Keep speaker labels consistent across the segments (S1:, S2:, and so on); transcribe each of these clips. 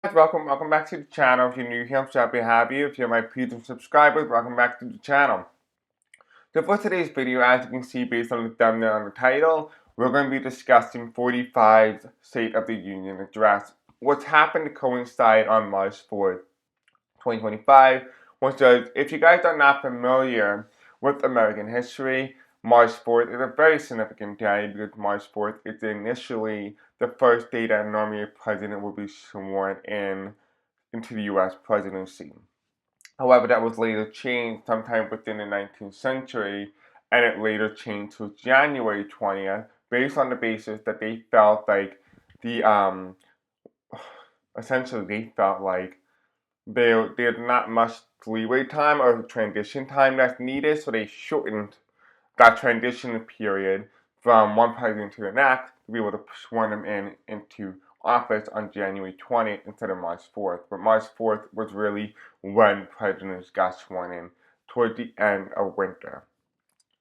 S1: Guys, welcome back to the channel. If you're new here, I'm so happy to have you. If you're my previous subscribers, welcome back to the channel. So for today's video, as you can see based on the thumbnail and the title, we're going to be discussing 45's State of the Union address. What's happened to coincide on March 4th, 2025, which is, if you guys are not familiar with American history, March 4th is a very significant day because March 4th is initially the first day that normally a president will be sworn into the US presidency. However, that was later changed sometime within the 19th century, and it later changed to January 20th, based on the basis that they felt like the essentially they felt like they had not much leeway time or transition time that's needed, so they shortened that transition period from one president to the next to be able to sworn them into office on January 20th instead of March 4th. But March 4th was really when presidents got sworn in toward the end of winter.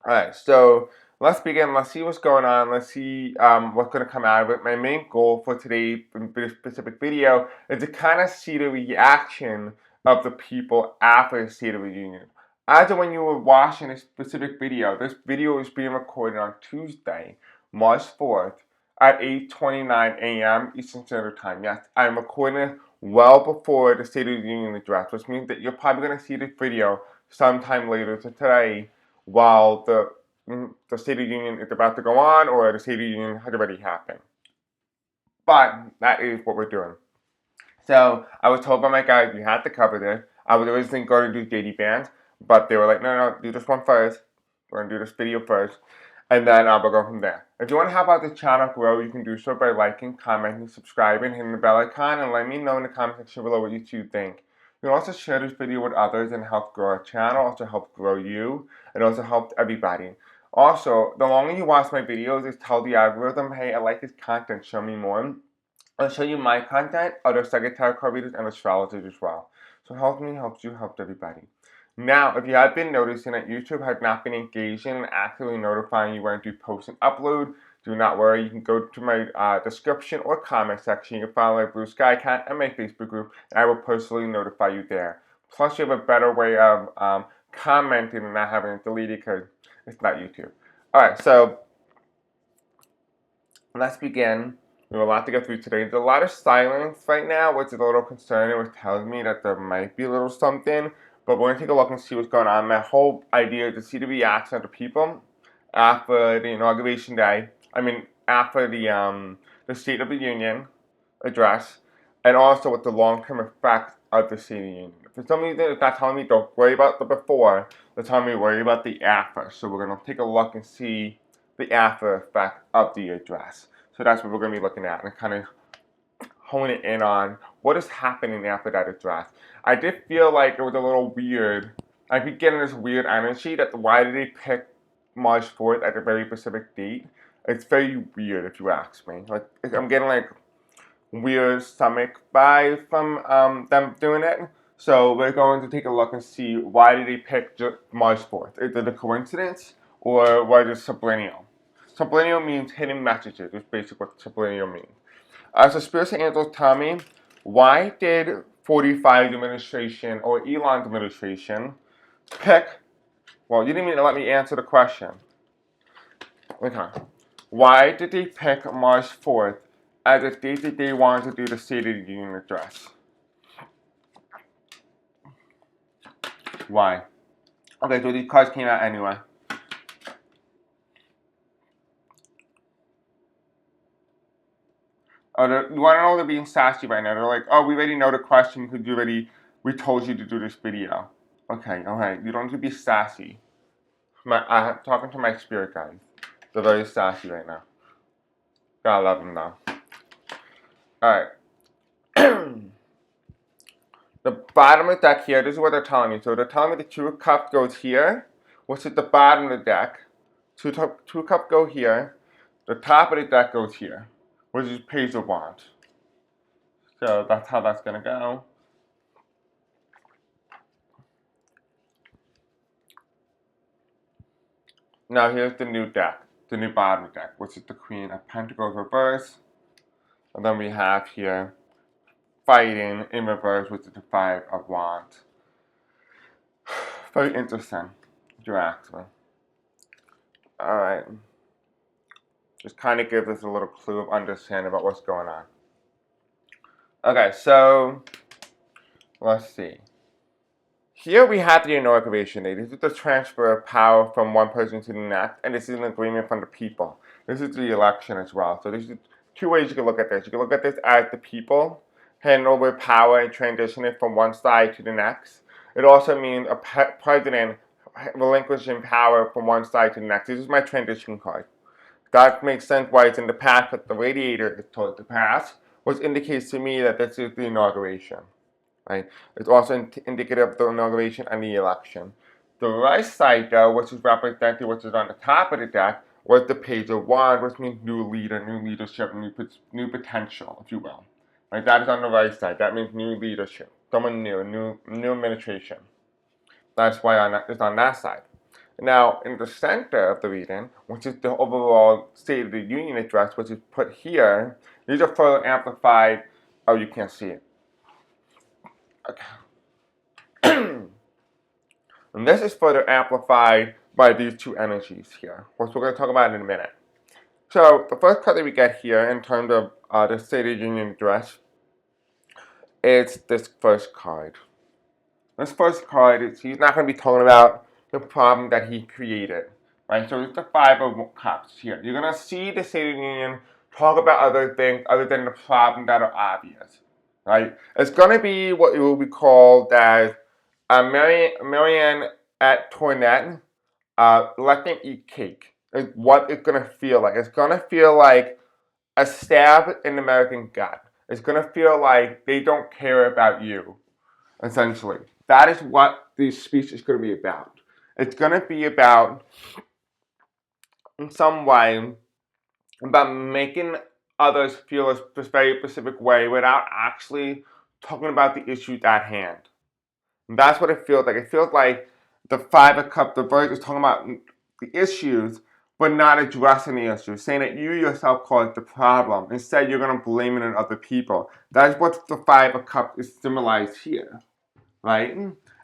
S1: Alright, so let's begin. Let's see what's going on. Let's see what's going to come out of it. My main goal for today, in this specific video, is to kind of see the reaction of the people after the State of the Union. As of when you were watching this video is being recorded on Tuesday, March 4th at 8:29 a.m. Eastern Standard Time. Yes, I'm recording it well before the State of the Union address, which means that you're probably going to see this video sometime later today while the State of the Union is about to go on or the State of the Union has already happened. But that is what we're doing. So I was told by my guys we had to cover this. I was originally going to do JD bands, but they were like, no, do this one first. We're going to do this video first. And then we'll go from there. If you want to help out the channel grow, you can do so by liking, commenting, subscribing, hitting the bell icon, and let me know in the comment section below what you two think. You can also share this video with others and help grow our channel, also help grow you, and also help everybody. Also, the longer you watch my videos, it tells the algorithm, hey, I like this content, show me more. I'll show you my content, other Sagittarius card readers, and astrologers as well. So help me, helps you, helps everybody. Now, if you have been noticing that YouTube has not been engaging and actively notifying you when I do post and upload, do not worry. You can go to my description or comment section. You can follow my Blue Sky Cat and my Facebook group, and I will personally notify you there. Plus, you have a better way of commenting and not having it deleted because it's not YouTube. Alright, so let's begin. We have a lot to go through today. There's a lot of silence right now, which is a little concerning, which tells me that there might be a little something. But we're going to take a look and see what's going on. My whole idea is to see the reaction of the people after the inauguration day. After the State of the Union address, and also what the long-term effect of the State of the Union. For some reason, it's not telling me don't worry about the before, they're telling me worry about the after. So we're going to take a look and see the after effect of the address. So that's what we're going to be looking at and kind of hone it in on what is happening after that address. I did feel like it was a little weird. I keep getting this weird energy that why did they pick March 4th at a very specific date? It's very weird if you ask me. Like I'm getting like weird stomach vibes from them doing it. So we're going to take a look and see why did they pick March 4th. Is it a coincidence or was it subliminal? Subliminal means hidden messages. That's basically what subliminal means. So spirits and angels tell me, why did 45's administration or Elon's administration pick, well, you didn't even let me answer the question. Okay. Why did they pick March 4th as a date that they wanted to do the State of the Union address? Why? Okay, so these cards came out anyway. Oh, you want to know they're being sassy right now. They're like, oh, we already know the question because we told you to do this video. Okay, alright, you don't need to be sassy. I'm talking to my spirit guides. They're very sassy right now. Gotta love them though. Alright. The bottom of the deck here, this is what they're telling me. So they're telling me the Two of Cups goes here, which is the bottom of the deck. Two of Cups go here. The top of the deck goes here, which is Page of Wands. So that's how that's gonna go. Now here's the new deck, the new bottom deck, which is the Queen of Pentacles reverse. And then we have here fighting in reverse, which is the Five of Wands. Very interesting, actually. Alright. Just kind of gives us a little clue of understanding about what's going on. Okay, so let's see. Here we have the inauguration day. This is the transfer of power from one person to the next, and this is an agreement from the people. This is the election as well. So there's two ways you can look at this. You can look at this as the people handing over power and transitioning from one side to the next. It also means a president relinquishing power from one side to the next. This is my transition card. That makes sense why it's in the past, but the radiator is towards the past, which indicates to me that this is the inauguration. Right? It's also indicative of the inauguration and the election. The right side, though, which is represented, which is on the top of the deck, was the Page of Wands, which means new leader, new leadership, new potential, if you will. Right? That is on the right side. That means new leadership, someone new administration. That's why it's on that side. Now, in the center of the reading, which is the overall State of the Union address, which is put here, these are further amplified. Oh, you can't see it. Okay. And this is further amplified by these two energies here, which we're going to talk about in a minute. So, the first card that we get here in terms of the State of the Union address is this first card. This first card, he's not going to be talking about the problem that he created, right? So it's the Five of Cups here. You're going to see the State of the Union talk about other things other than the problem that are obvious, right? It's going to be what it will be called as Marianne at Toinette, let them eat cake. Is what it's going to feel like. It's going to feel like a stab in the American gut. It's going to feel like they don't care about you, essentially. That is what this speech is going to be about. It's going to be about, in some way, about making others feel a very specific way without actually talking about the issues at hand. And that's what it feels like. It feels like the Five of Cups, the verse is talking about the issues, but not addressing the issues, saying that you yourself caused the problem. Instead, you're going to blame it on other people. That is what the Five of Cups is symbolized here. Right?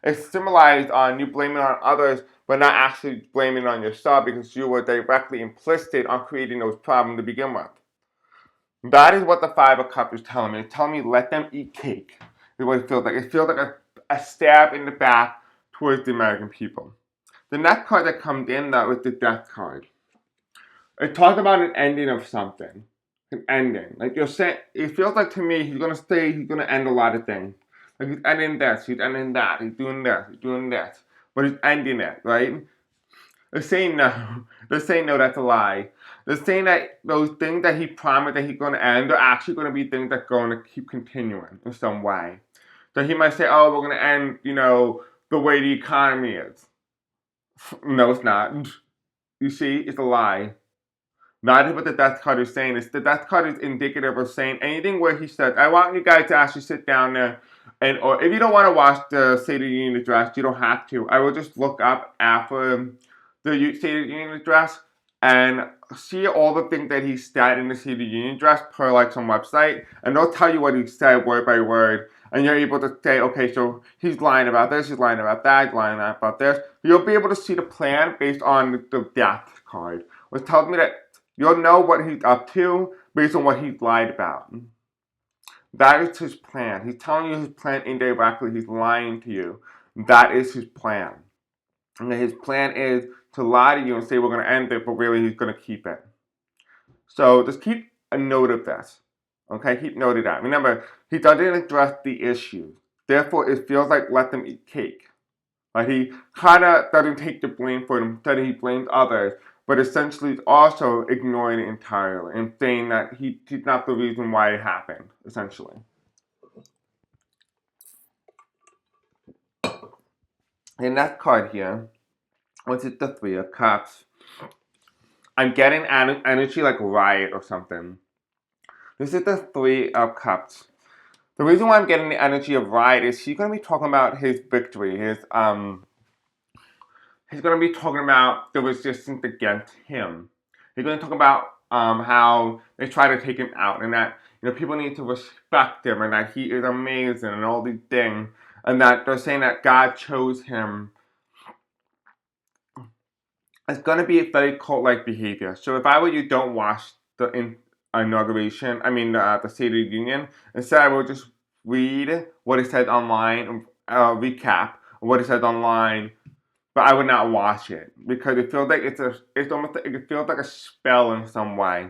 S1: It's symbolized on you blaming on others, but not actually blaming on yourself because you were directly implicit on creating those problems to begin with. That is what the Five of Cups is telling me. It's telling me let them eat cake. Is what it feels like. It feels like a stab in the back towards the American people. The next card that comes in, though, is the Death card. It talks about an ending of something. An ending. Like you're saying, it feels like to me he's going to end a lot of things. Like he's ending this, he's ending that, he's doing this, he's doing this. But he's ending it, right? They're saying no. They're saying no, that's a lie. They're saying that those things that he promised that he's going to end are actually going to be things that are going to keep continuing in some way. So he might say, oh, we're going to end, the way the economy is. No, it's not. You see, it's a lie. Not what the Death card is saying. The Death card is indicative of saying anything where he says, I want you guys to actually sit down there or if you don't want to watch the State of the Union address, you don't have to. I will just look up after the State of the Union address and see all the things that he said in the State of the Union address per like some website, and they'll tell you what he said word by word, and you're able to say, okay, so he's lying about this, he's lying about that, he's lying about this. You'll be able to see the plan based on the Death card, which tells me that you'll know what he's up to based on what he's lied about. That is his plan. He's telling you his plan indirectly. He's lying to you. That is his plan. And his plan is to lie to you and say we're going to end it, but really he's going to keep it. So just keep a note of this. Okay, keep note of that. Remember, he doesn't address the issue. Therefore, it feels like let them eat cake. Like he kind of doesn't take the blame for it. Instead, he blames others. But essentially, it's also ignoring it entirely and saying that he's not the reason why it happened, essentially. The next card here, which is the Three of Cups. I'm getting energy like riot or something. This is the Three of Cups. The reason why I'm getting the energy of riot is he's going to be talking about his victory, He's going to be talking about the resistance against him. He's going to talk about how they try to take him out, and that people need to respect him, and that he is amazing, and all these things, and that they're saying that God chose him. It's going to be a very cult-like behavior. So if I were you, don't watch the inauguration. I mean, the State of the Union. Instead, I will just read what it says online, recap what it says online. But I would not watch it because it feels like it's almost like, it feels like a spell in some way.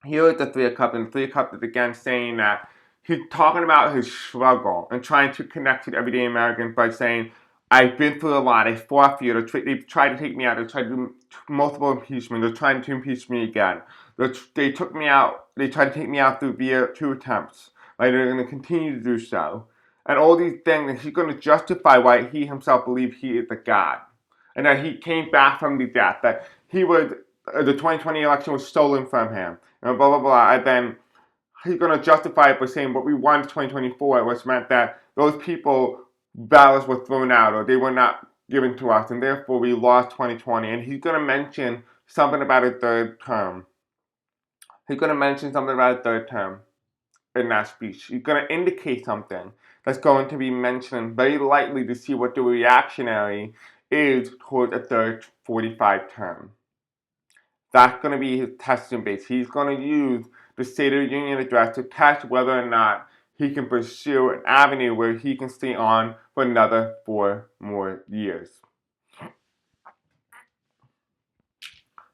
S1: Here is the Three of Cups, and the Three of Cups is again saying that he's talking about his struggle and trying to connect to everyday Americans by saying, I've been through a lot, I fought for you, they've tried to take me out, they tried to do multiple impeachments, they're trying to impeach me again. They took me out, they tried to take me out through via 2 attempts. Right? They're going to continue to do so. And all these things, and he's going to justify why he himself believes he is the God. And that he came back from the death, that he was, the 2020 election was stolen from him, and blah, blah, blah. And then he's going to justify it by saying what we won in 2024, which meant that those people, ballots were thrown out or they were not given to us, and therefore we lost 2020. And he's going to mention something about a third term. He's going to mention something about a third term in that speech. He's going to indicate something that's going to be mentioned very likely to see what the reactionary is towards a third 45 term. That's going to be his testing base. He's going to use the State of the Union address to test whether or not he can pursue an avenue where he can stay on for another 4 more years.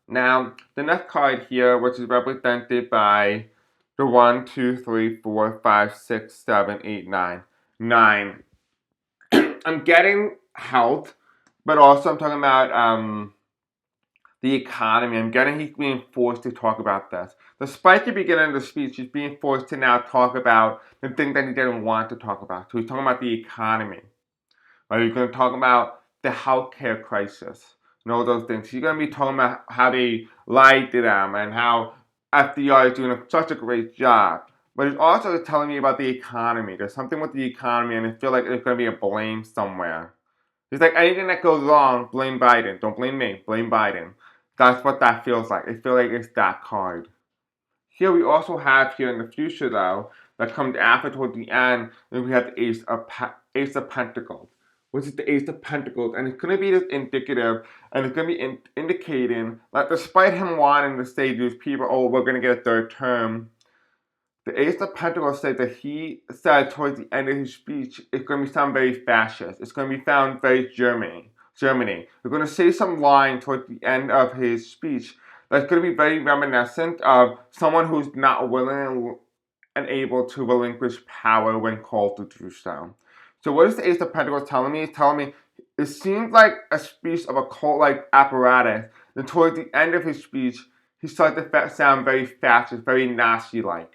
S1: Now, the next card here, which is represented by the 1, 2, 3, 4, 5, 6, 7, 8, 9. 9. I'm getting health, but also I'm talking about the economy. I'm getting he's being forced to talk about this. Despite the beginning of the speech, he's being forced to now talk about the thing that he didn't want to talk about. So he's talking about the economy. Right? He's going to talk about the healthcare crisis and all those things. He's going to be talking about how they lied to them and how FDR is doing such a great job. But he's also telling me about the economy. There's something with the economy, and I feel like there's going to be a blame somewhere. It's like anything that goes wrong, blame Biden. Don't blame me, blame Biden. That's what that feels like. I feel like it's that card. Here we also have here in the future though, that comes after toward the end, and we have the Ace of Pentacles. Which is the Ace of Pentacles, and it's going to be this indicative, and it's going to be indicating that despite him wanting to say to these people, oh, we're going to get a third term, the Ace of Pentacles said that he said towards the end of his speech, it's going to be sound very fascist. It's going to be found very Germany. We're going to say some line towards the end of his speech that's going to be very reminiscent of someone who's not willing and able to relinquish power when called to do so. So what is the Ace of Pentacles telling me? It's telling me it seems like a speech of a cult-like apparatus. And towards the end of his speech, he started to sound very fascist, very Nazi-like.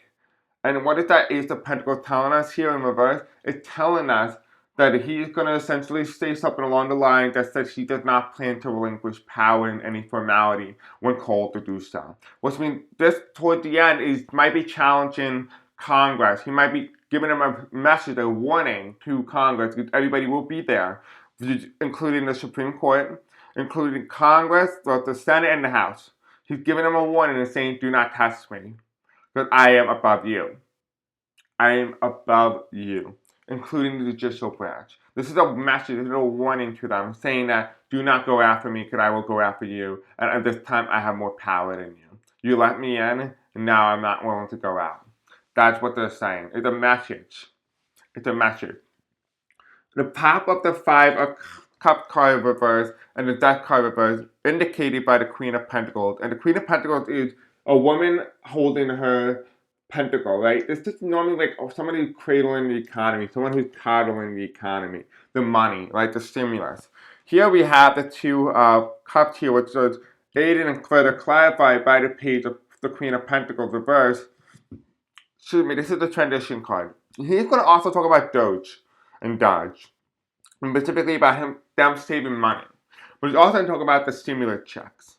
S1: And what is that Ace of Pentacles telling us here in reverse? It's telling us that he's going to essentially say something along the line that says he does not plan to relinquish power in any formality when called to do so. Which means this, toward the end, might be challenging Congress. He might be giving them a message, a warning to Congress, because everybody will be there, including the Supreme Court, including Congress, the Senate, and the House. He's giving them a warning and saying, do not test me, because I am above you. I am above you, including the judicial branch. This is a message, this is a warning to them, saying that do not go after me, because I will go after you, and at this time I have more power than you. You let me in, and now I'm not willing to go out. That's what they're saying. It's a message. It's a message. The top of the 5 of Cups card reverse and the Death card reverse indicated by the Queen of Pentacles. And the Queen of Pentacles is a woman holding her pentacle, right? It's just normally like somebody who's cradling the economy, someone who's coddling the economy, the money, right? The stimulus. Here we have the 2 cups here, which is aided and further clarified by the page of the Queen of Pentacles reverse. Excuse me, this is the transition card. He's going to also talk about Doge and Dodge, and specifically about them saving money. But he's also going to talk about the stimulus checks.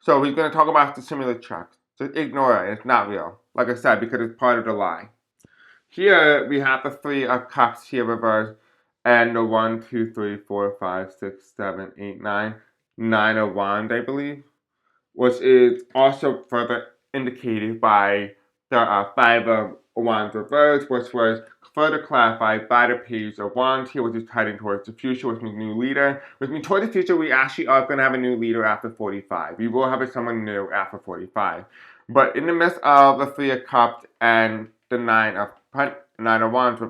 S1: So he's going to talk about the stimulus checks. Just ignore it. It's not real. Like I said, because it's part of the lie. Here we have the 3 of Cups here reversed, and the 1, 2, 3, 4, 5, 6, 7, 8, 9. 9 of Wands, I believe. which is also further indicated by the Five of Wands reversed, which was further clarified by the Page of Wands here, which is heading towards the future, which means new leader. Which means towards the future, we actually are going to have a new leader after 45. We will have someone new after 45. But in the midst of the Three of Cups and the Nine of Wands,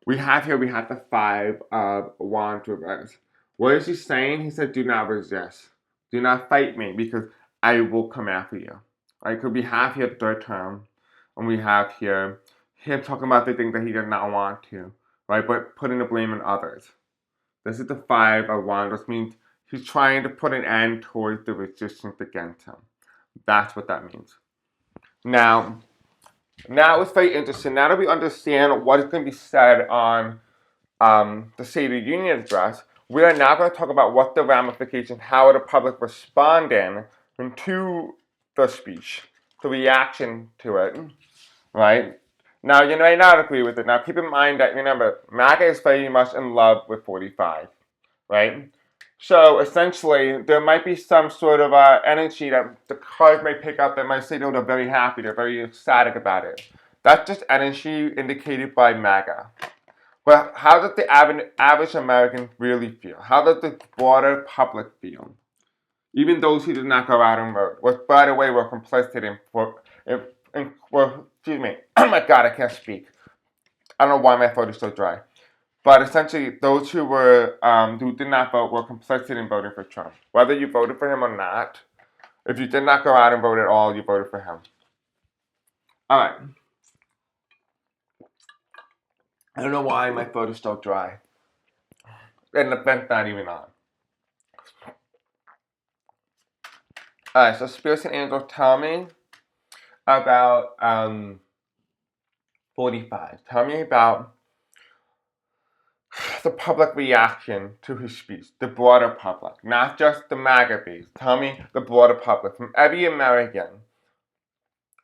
S1: we have the Five of Wands reversed. What is he saying? He said, do not resist. Do not fight me because I will come after you. Right? Because we have here third term, and we have here him talking about the things that he does not want to, right? But putting the blame on others. This is the Five of Wands, which means he's trying to put an end towards the resistance against him. That's what that means. Now it's very interesting. Now that we understand what is going to be said on the State of the Union address, we are now going to talk about what the ramifications, how the public responding to the speech, the reaction to it, right? Now, you may not agree with it. Now, keep in mind that, remember, MAGA is very much in love with 45, right? So, essentially, there might be some sort of energy that the cards may pick up that might say, no, they're very happy, they're very ecstatic about it. That's just energy indicated by MAGA. But how does the average American really feel? How does the broader public feel? Even those who did not go out and vote, which, by the way, were complicit excuse me, oh my God, I can't speak. I don't know why my throat is so dry. But essentially, those who did not vote were complicit in voting for Trump. Whether you voted for him or not, if you did not go out and vote at all, you voted for him. All right. I don't know why my throat is so dry. And the vent's not even on. Alright, so spirits and angels tell me about 45. Tell me about the public reaction to his speech, the broader public, not just the MAGA base. Tell me the broader public, from every American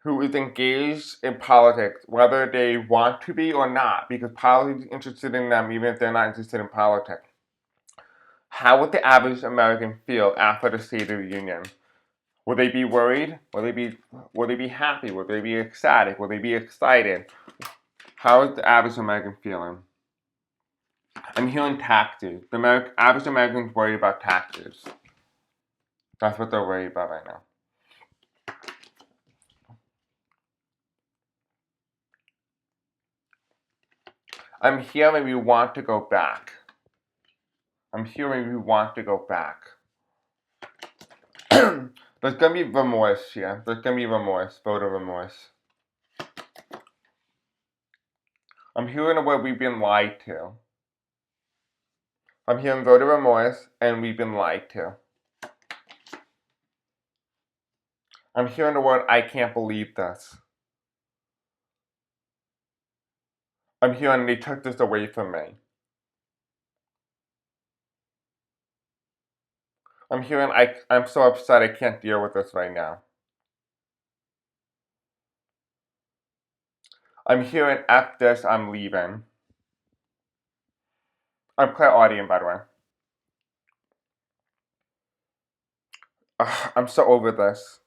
S1: who is engaged in politics, whether they want to be or not, because politics is interested in them even if they're not interested in politics. How would the average American feel after the State of the Union? Will they be worried? Will they be happy? Will they be ecstatic? Will they be excited? How is the average American feeling? I'm hearing taxes. The average American's worried about taxes. That's what they're worried about right now. I'm hearing we want to go back. I'm hearing we want to go back. There's going to be remorse here. There's going to be remorse, voter remorse. I'm hearing the word we've been lied to. I'm hearing voter remorse and we've been lied to. I'm hearing the word I can't believe this. I'm hearing they took this away from me. I'm hearing I'm so upset I can't deal with this right now. I'm hearing F this, I'm leaving. I'm clairaudient, by the way. I'm so over this.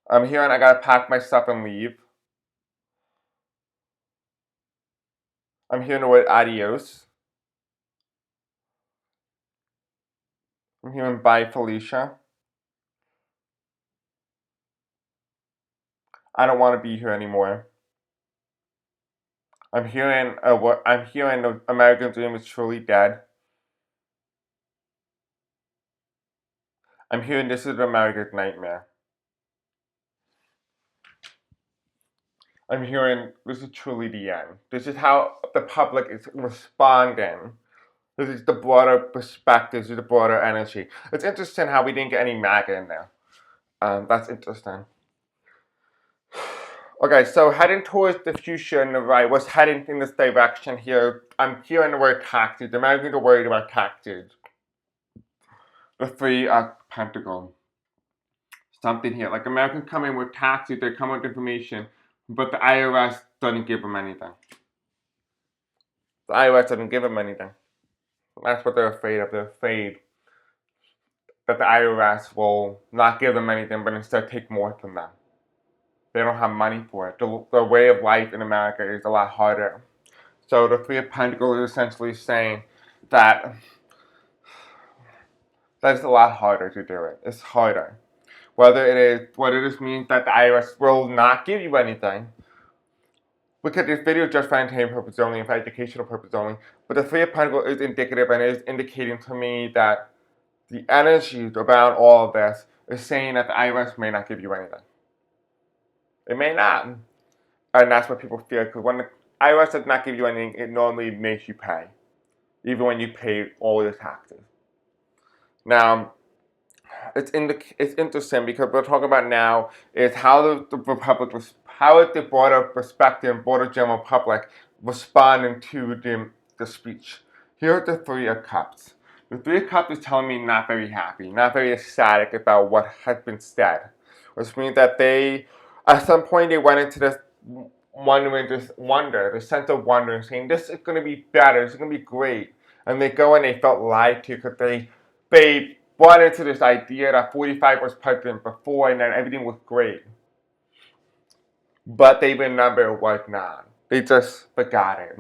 S1: I'm hearing I gotta pack my stuff and leave. I'm hearing the word adios. I'm hearing bye, Felicia. I don't want to be here anymore. I'm hearing the American dream is truly dead. I'm hearing this is America's nightmare. I'm hearing this is truly the end. This is how the public is responding. This is the broader perspective, this is the broader energy. It's interesting how we didn't get any MAGA in there. That's interesting. Okay, so heading towards the future and the right, was heading in this direction here. I'm hearing the word taxes. The Americans are worried about taxes. The Three of Pentacles. Something here. Like Americans come in with taxes, they come with information, but the IRS doesn't give them anything. The IRS doesn't give them anything. That's what they're afraid of. They're afraid that the IRS will not give them anything, but instead take more from them. They don't have money for it. The way of life in America is a lot harder. So the Three of Pentacles is essentially saying that it's a lot harder to do it. It's harder. Whether this means that the IRS will not give you anything, because this video is just for entertainment purposes only and for educational purposes only, but the Three of Pentacles is indicative and is indicating to me that the energy around all of this is saying that the IRS may not give you anything. It may not. And that's what people fear, because when the IRS does not give you anything, it normally makes you pay, even when you pay all your taxes. Now, it's interesting because what we're talking about now is how the broader perspective, broader general public responding to the speech. Here are the Three of Cups. The Three of Cups is telling me not very happy, not very ecstatic about what has been said, which means that at some point, they went into this this sense of wonder, saying this is going to be better, this is going to be great, and they go and they felt lied to because they bought into this idea that 45 was president before and that everything was great. But they remember it was not. They just forgot it.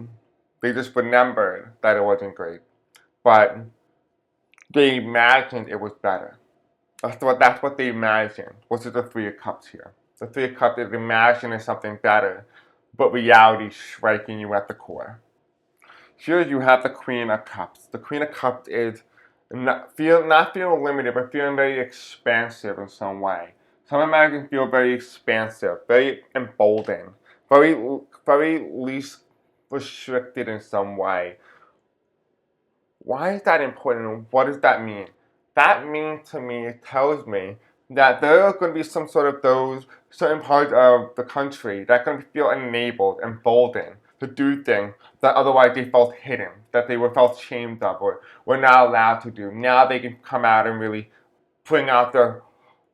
S1: They just remembered that it wasn't great. But they imagined it was better. That's what they imagined, which is the Three of Cups here. The Three of Cups is imagining something better, but reality striking you at the core. Here you have the Queen of Cups. The Queen of Cups is not feeling limited, but feeling very expansive in some way. Some Americans feel very expansive, very emboldened, very least restricted in some way. Why is that important, and what does that mean? That means to me, it tells me that there are going to be some sort of those certain parts of the country that are going to feel enabled, emboldened to do things that otherwise they felt hidden, that they were felt ashamed of, or were not allowed to do. Now they can come out and really bring out the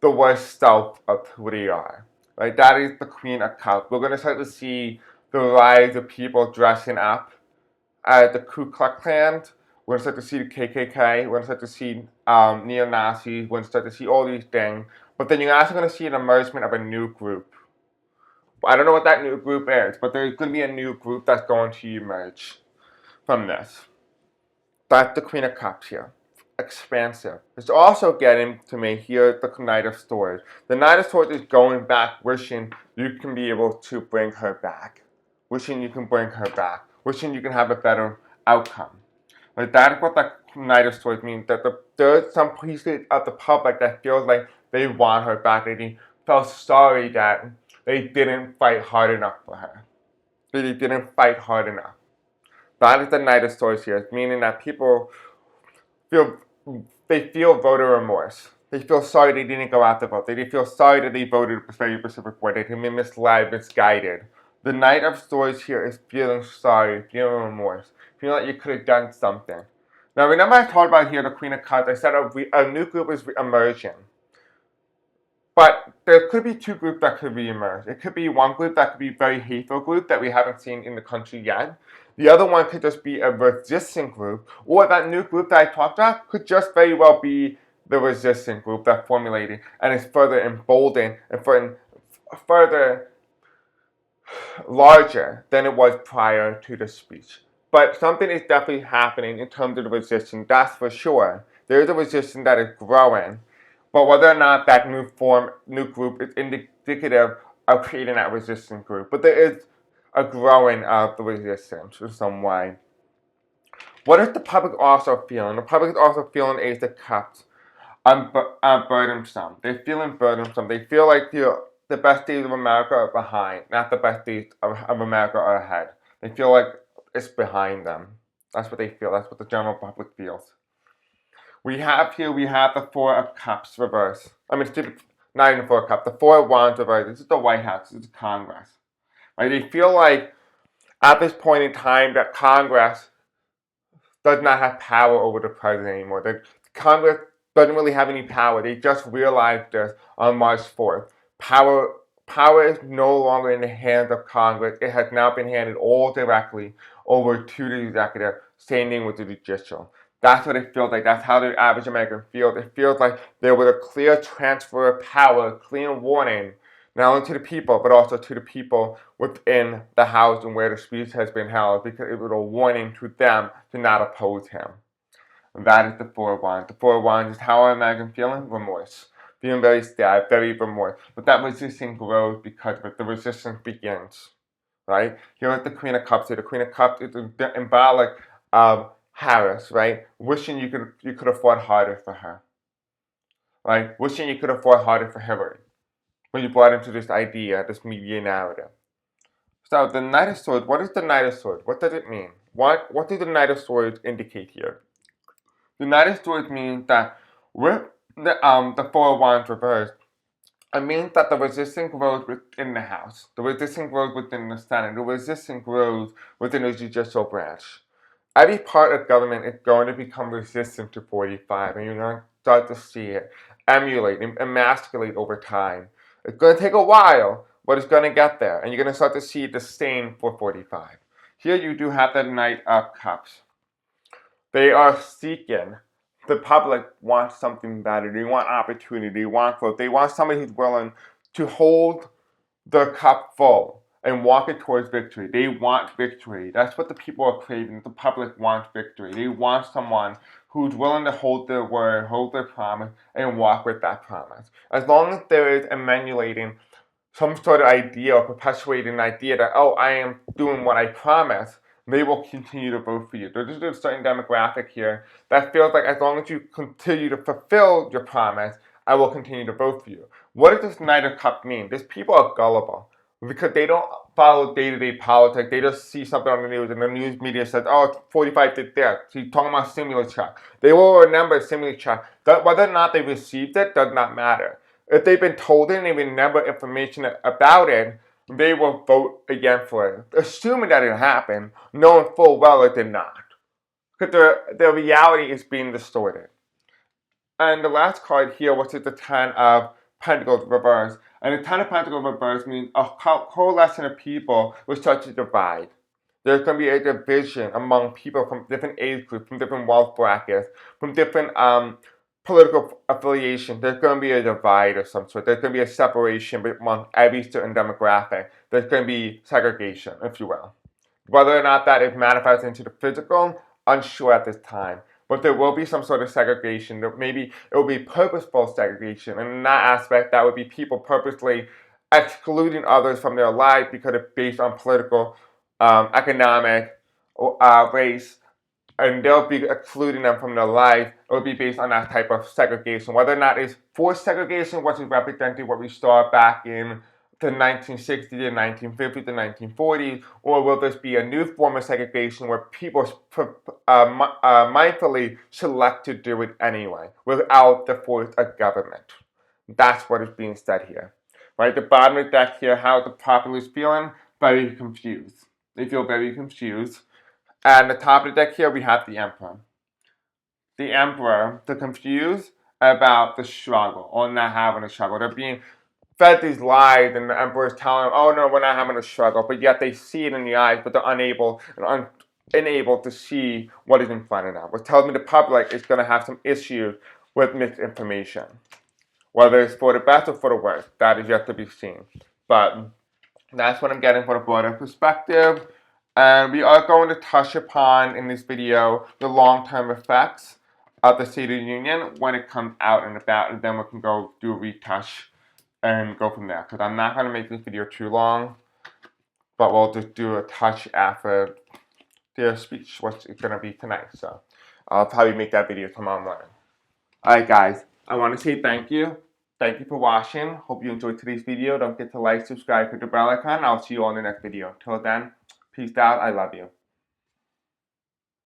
S1: worst self of who they are. Right? That is the Queen of Cups. We're going to start to see the rise of people dressing up as the Ku Klux Klan. We're going to start to see the KKK. We're going to start to see neo-Nazis. We're going to start to see all these things. But then you're also going to see an emergence of a new group. I don't know what that new group is, but there's going to be a new group that's going to emerge from this. That's the Queen of Cups here. Expansive. It's also getting to me here the Knight of Swords. The Knight of Swords is going back, wishing you can be able to bring her back. Wishing you can bring her back. Wishing you can have a better outcome. Like that is what the Knight of Swords means. That there's some pieces of the public that feels like they want her back. They felt sorry that they didn't fight hard enough for her. They didn't fight hard enough. That is the Knight of Swords here, meaning that people feel voter remorse. They feel sorry they didn't go out to vote. They feel sorry that they voted a very specific way. They can be misled, misguided. The Knight of Swords here is feeling sorry, feeling remorse, feeling like you could have done something. Now, remember I talked about here the Queen of Cups. I said a new group is emerging. But there could be two groups that could re-emerge. It could be one group that could be a very hateful group that we haven't seen in the country yet. The other one could just be a resistant group, or that new group that I talked about could just very well be the resistant group that formulated and is further emboldened and further larger than it was prior to the speech. But something is definitely happening in terms of the resistance, that's for sure. There is a resistance that is growing. But whether or not that new group is indicative of creating that resistant group. But there is a growing of the resistance in some way. What is the public also feeling? The public is also feeling Ace of Cups burdensome. They're feeling burdensome. They feel like the best days of America are behind, not the best days of America are ahead. They feel like it's behind them. That's what they feel. That's what the general public feels. We have the Four of Cups reverse. Not even the Four of Cups, the Four of Wands reverse. This is the White House, this is Congress. Right? They feel like at this point in time that Congress does not have power over the president anymore. That Congress doesn't really have any power. They just realized this on March 4th. Power is no longer in the hands of Congress. It has now been handed all directly over to the executive, standing with the judicial. That's what it feels like. That's how the average American feels. It feels like there was a clear transfer of power, clear warning, not only to the people, but also to the people within the house and where the speech has been held, because it was a warning to them to not oppose him. And that is the Four of Wands. The Four of Wands is how I imagine feeling remorse. Feeling very sad, very remorse. But that resistance grows because of it. The resistance begins. Right? Here is the Queen of Cups here. The Queen of Cups is symbolic of Harris, right? Wishing you could have fought harder for her. Right? Wishing you could have fought harder for Hillary. When you brought into this idea, this media narrative. So the Knight of Swords, what is the Knight of Swords? What does it mean? What does the Knight of Swords indicate here? The Knight of Swords means that with the Four of Wands reversed, it means that the resistance grows within the House. The resistance grows within the Senate. The resistance grows within the judicial branch. Every part of government is going to become resistant to 45, and you're going to start to see it emulate and emasculate over time. It's going to take a while, but it's going to get there, and you're going to start to see the stain for 45. Here you do have the Knight of Cups. They are seeking. The public wants something better. They want opportunity. They want growth. They want somebody who's willing to hold the cup full and walk it towards victory. They want victory. That's what the people are craving. The public wants victory. They want someone who's willing to hold their word, hold their promise, and walk with that promise. As long as there is emulating some sort of idea or perpetuating an idea that, oh, I am doing what I promised, they will continue to vote for you. There's a certain demographic here that feels like as long as you continue to fulfill your promise, I will continue to vote for you. What does this Knight of Cups mean? These people are gullible because they don't follow day-to-day politics. They just see something on the news and the news media says, oh, 45 did this. He's talking about stimulus check. They will remember stimulus check. Whether or not they received it does not matter. If they've been told it and they remember information about it, they will vote again for it, assuming that it happened, knowing full well it did not. Because the reality is being distorted. And the last card here, which is the Ten of Pentacles reversed. And the Ten of Pentacles reversed means a coalescing of people will start to divide. There's going to be a division among people from different age groups, from different wealth brackets, from different political affiliation. There's going to be a divide of some sort. There's going to be a separation among every certain demographic. There's going to be segregation, if you will. Whether or not that is manifested into the physical, unsure at this time. But there will be some sort of segregation. Maybe it will be purposeful segregation. And in that aspect, that would be people purposely excluding others from their life because it's based on political, economic, race, and they'll be excluding them from their life. It will be based on that type of segregation. Whether or not it's forced segregation, which is representing what we saw back in the 1960s, the 1950s, the 1940s, or will this be a new form of segregation where people mindfully select to do it anyway, without the force of government? That's what is being said here. Right, the bottom of the deck here, how the populace feeling? Very confused. They feel very confused. And the top of the deck here, we have the Emperor. The Emperor, they're confused about the struggle, or not having a struggle. They're being fed these lies, and the Emperor is telling them, oh no, we're not having a struggle. But yet they see it in the eyes, but they're unable to see what is in front of them. Which tells me the public is going to have some issues with misinformation. Whether it's for the best or for the worst, that is yet to be seen. But that's what I'm getting for the broader perspective. And we are going to touch upon in this video the long-term effects of the State of the Union when it comes out and about, and then we can go do a retouch and go from there. Because I'm not going to make this video too long, but we'll just do a touch after their speech, which is going to be tonight. So I'll probably make that video tomorrow morning. Alright guys, I want to say thank you. Thank you for watching. Hope you enjoyed today's video. Don't forget to like, subscribe, hit the bell icon. I'll see you all in the next video. Till then, peace out. I love you.